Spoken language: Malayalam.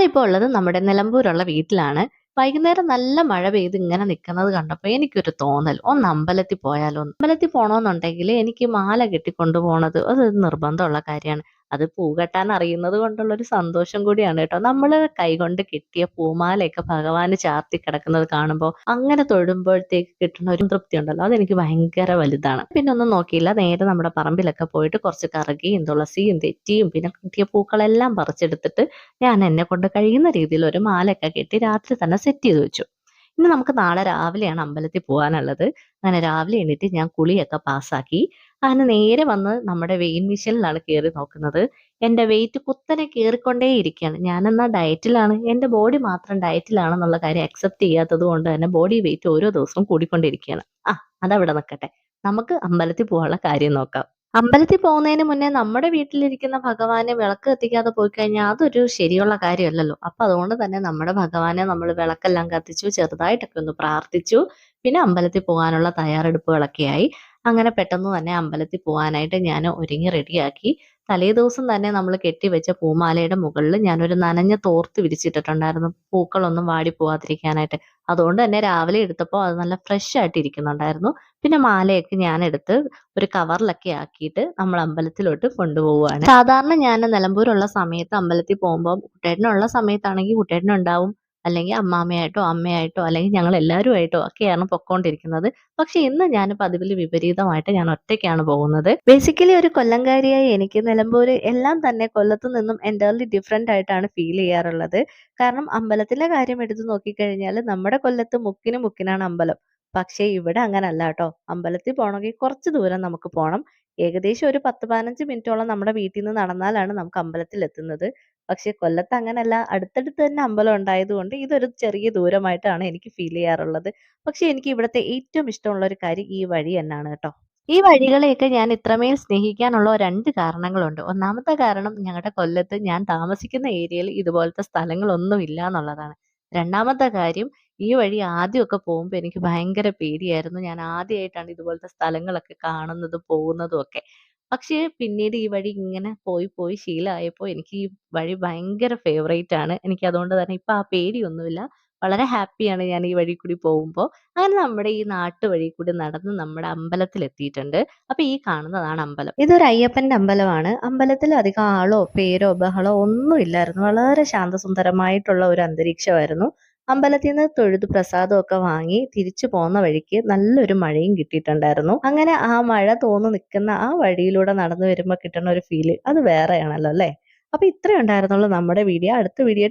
ഞാനിപ്പോ ഉള്ളത് നമ്മുടെ നിലമ്പൂരുള്ള വീട്ടിലാണ്. വൈകുന്നേരം നല്ല മഴ പെയ്ത് ഇങ്ങനെ നിൽക്കുന്നത് കണ്ടപ്പോൾ എനിക്കൊരു തോന്നൽ ഒന്ന് അമ്പലത്തിൽ പോയാലോ എന്ന്. അമ്പലത്തിൽ പോണോന്നുണ്ടെങ്കിൽ എനിക്ക് മാല കെട്ടിക്കൊണ്ടു പോണത് അത് നിർബന്ധമുള്ള കാര്യമാണ്. അത് പൂ കെട്ടാൻ അറിയുന്നത് കൊണ്ടുള്ള ഒരു സന്തോഷം കൂടിയാണ് കേട്ടോ. നമ്മള് കൈകൊണ്ട് കെട്ടിയ പൂമാലയൊക്കെ ഭഗവാന് ചാർത്തി കിടക്കുന്നത് കാണുമ്പോൾ അങ്ങനെ തൊഴുമ്പോഴത്തേക്ക് കിട്ടുന്ന ഒരു തൃപ്തി ഉണ്ടല്ലോ, അതെനിക്ക് ഭയങ്കര വലുതാണ്. പിന്നെ ഒന്നും നോക്കിയില്ല, നേരെ നമ്മുടെ പറമ്പിലൊക്കെ പോയിട്ട് കുറച്ച് കറുകയും തുളസിയും തെറ്റിയും പിന്നെ കിട്ടിയ പൂക്കളെല്ലാം പറിച്ചെടുത്തിട്ട് ഞാൻ എന്നെ കൊണ്ട് കഴിയുന്ന രീതിയിൽ ഒരു മാലയൊക്കെ കെട്ടി രാത്രി തന്നെ സെറ്റ് ചെയ്ത് വെച്ചു. ഇനി നമുക്ക് നാളെ രാവിലെയാണ് അമ്പലത്തിൽ പോകാനുള്ളത്. അങ്ങനെ രാവിലെ എണീറ്റ് ഞാൻ കുളിയൊക്കെ പാസ്സാക്കി അങ്ങനെ നേരെ വന്ന് നമ്മുടെ വെയിൻ മെഷീനിലാണ് കയറി നോക്കുന്നത്. എന്റെ വെയിറ്റ് കുത്തനെ കയറിക്കൊണ്ടേ ഇരിക്കുകയാണ്. ഞാനെന്നാ ഡയറ്റിലാണ്, എന്റെ ബോഡി മാത്രം ഡയറ്റിലാണെന്നുള്ള കാര്യം അക്സെപ്റ്റ് ചെയ്യാത്തത് കൊണ്ട് തന്നെ ബോഡി വെയിറ്റ് ഓരോ ദിവസവും കൂടിക്കൊണ്ടിരിക്കുകയാണ്. അതവിടെ നിൽക്കട്ടെ, നമുക്ക് അമ്പലത്തിൽ പോകാനുള്ള കാര്യം നോക്കാം. അമ്പലത്തിൽ പോകുന്നതിന് മുന്നേ നമ്മുടെ വീട്ടിലിരിക്കുന്ന ഭഗവാനെ വിളക്ക് കത്തിക്കാതെ പോയി കഴിഞ്ഞാൽ അതൊരു ശരിയുള്ള കാര്യമല്ലല്ലോ. അപ്പൊ അതുകൊണ്ട് തന്നെ നമ്മുടെ ഭഗവാനെ നമ്മൾ വിളക്കെല്ലാം കത്തിച്ചു, ചെറുതായിട്ടൊക്കെ ഒന്ന് പ്രാർത്ഥിച്ചു. പിന്നെ അമ്പലത്തിൽ പോകാനുള്ള തയ്യാറെടുപ്പുകളൊക്കെ ആയി. അങ്ങനെ പെട്ടെന്ന് തന്നെ അമ്പലത്തിൽ പോകാനായിട്ട് ഞാൻ ഒരുങ്ങി റെഡിയാക്കി. തലേ ദിവസം തന്നെ നമ്മൾ കെട്ടിവെച്ച പൂമാലയുടെ മുകളിൽ ഞാനൊരു നനഞ്ഞ തോർത്ത് വിരിച്ചിട്ടിട്ടുണ്ടായിരുന്നു, പൂക്കളൊന്നും വാടി പോവാതിരിക്കാനായിട്ട്. അതുകൊണ്ട് തന്നെ രാവിലെ എടുത്തപ്പോൾ അത് നല്ല ഫ്രഷ് ആയിട്ട് ഇരിക്കുന്നുണ്ടായിരുന്നു. പിന്നെ മാലയൊക്കെ ഞാൻ എടുത്ത് ഒരു കവറിലൊക്കെ ആക്കിയിട്ട് നമ്മൾ അമ്പലത്തിലോട്ട് കൊണ്ടുപോവുകയാണ്. സാധാരണ ഞാൻ നിലമ്പൂരുള്ള സമയത്ത് അമ്പലത്തിൽ പോകുമ്പോൾ കുട്ടേട്ടനുള്ള സമയത്താണെങ്കിൽ കുട്ടേട്ടനുണ്ടാവും, അല്ലെങ്കിൽ അമ്മാമ്മയായിട്ടോ അമ്മയായിട്ടോ അല്ലെങ്കിൽ ഞങ്ങൾ എല്ലാവരുമായിട്ടോ ഒക്കെയാണ് പൊക്കോണ്ടിരിക്കുന്നത്. പക്ഷെ ഇന്ന് ഞാൻ പതിവിൽ വിപരീതമായിട്ട് ഞാൻ ഒറ്റയ്ക്കാണ് പോകുന്നത്. ബേസിക്കലി ഒരു കൊല്ലംകാരിയായി എനിക്ക് നിലമ്പൂര് എല്ലാം തന്നെ കൊല്ലത്തു നിന്നും എൻ്റർലി ഡിഫറെന്റ് ആയിട്ടാണ് ഫീൽ ചെയ്യാറുള്ളത്. കാരണം അമ്പലത്തിലെ കാര്യം എടുത്തു നോക്കിക്കഴിഞ്ഞാൽ നമ്മുടെ കൊല്ലത്ത് മുക്കിന് മുക്കിനാണ് അമ്പലം. പക്ഷേ ഇവിടെ അങ്ങനല്ല കേട്ടോ. അമ്പലത്തിൽ പോകണമെങ്കിൽ കുറച്ച് ദൂരം നമുക്ക് പോകണം. ഏകദേശം ഒരു 10-15 മിനിറ്റോളം നമ്മുടെ വീട്ടിൽ നിന്ന് നടന്നാലാണ് നമുക്ക് അമ്പലത്തിൽ എത്തുന്നത്. പക്ഷെ കൊല്ലത്ത് അങ്ങനല്ല. അടുത്തടുത്ത് തന്നെ അമ്പലം ഉണ്ടായതുകൊണ്ട് ഇതൊരു ചെറിയ ദൂരമായിട്ടാണ് എനിക്ക് ഫീൽ ചെയ്യാറുള്ളത്. പക്ഷെ എനിക്ക് ഇവിടുത്തെ ഏറ്റവും ഇഷ്ടമുള്ള ഒരു കാര്യം ഈ വഴി തന്നെയാണ് കേട്ടോ. ഈ വഴികളെയൊക്കെ ഞാൻ ഇത്രമേൽ സ്നേഹിക്കാനുള്ള 2 കാരണങ്ങളുണ്ട്. ഒന്നാമത്തെ കാരണം ഞങ്ങളുടെ കൊല്ലത്ത് ഞാൻ താമസിക്കുന്ന ഏരിയയിൽ ഇതുപോലത്തെ സ്ഥലങ്ങളൊന്നും ഇല്ല എന്നുള്ളതാണ്. രണ്ടാമത്തെ കാര്യം, ഈ വഴി ആദ്യമൊക്കെ പോകുമ്പോൾ എനിക്ക് ഭയങ്കര പേടിയായിരുന്നു. ഞാൻ ആദ്യമായിട്ടാണ് ഇതുപോലത്തെ സ്ഥലങ്ങളൊക്കെ കാണുന്നതും പോകുന്നതും ഒക്കെ. പക്ഷേ പിന്നീട് ഈ വഴി ഇങ്ങനെ പോയി പോയി ശീലമായപ്പോൾ എനിക്ക് ഈ വഴി ഭയങ്കര ഫേവറേറ്റ് ആണ്. എനിക്ക് അതുകൊണ്ട് തന്നെ ഇപ്പൊ ആ പേടിയൊന്നുമില്ല. വളരെ ഹാപ്പിയാണ് ഞാൻ ഈ വഴി കൂടി പോകുമ്പോൾ. അങ്ങനെ നമ്മുടെ ഈ നാട്ടുവഴി കൂടി നടന്ന് നമ്മുടെ അമ്പലത്തിൽ എത്തിയിട്ടുണ്ട്. അപ്പൊ ഈ കാണുന്നതാണ് അമ്പലം. ഇതൊരു അയ്യപ്പന്റെ അമ്പലമാണ്. അമ്പലത്തിൽ അധികം ആളോ പേരോ ബഹളോ ഒന്നും ഇല്ലായിരുന്നു. വളരെ ശാന്തസുന്ദരമായിട്ടുള്ള ഒരു അന്തരീക്ഷമായിരുന്നു. അമ്പലത്തിൽ നിന്ന് തൊഴുത് പ്രസാദമൊക്കെ വാങ്ങി തിരിച്ചു പോകുന്ന വഴിക്ക് നല്ലൊരു മഴയും കിട്ടിയിട്ടുണ്ടായിരുന്നു. അങ്ങനെ ആ മഴ തോന്നു നിൽക്കുന്ന ആ വഴിയിലൂടെ നടന്നു വരുമ്പോൾ കിട്ടുന്ന ഒരു ഫീല് അത് വേറെയാണല്ലോ അല്ലേ. അപ്പൊ ഇത്രേ ഉണ്ടായിരുന്നുള്ളൂ നമ്മുടെ വീഡിയോ. അടുത്ത വീഡിയോ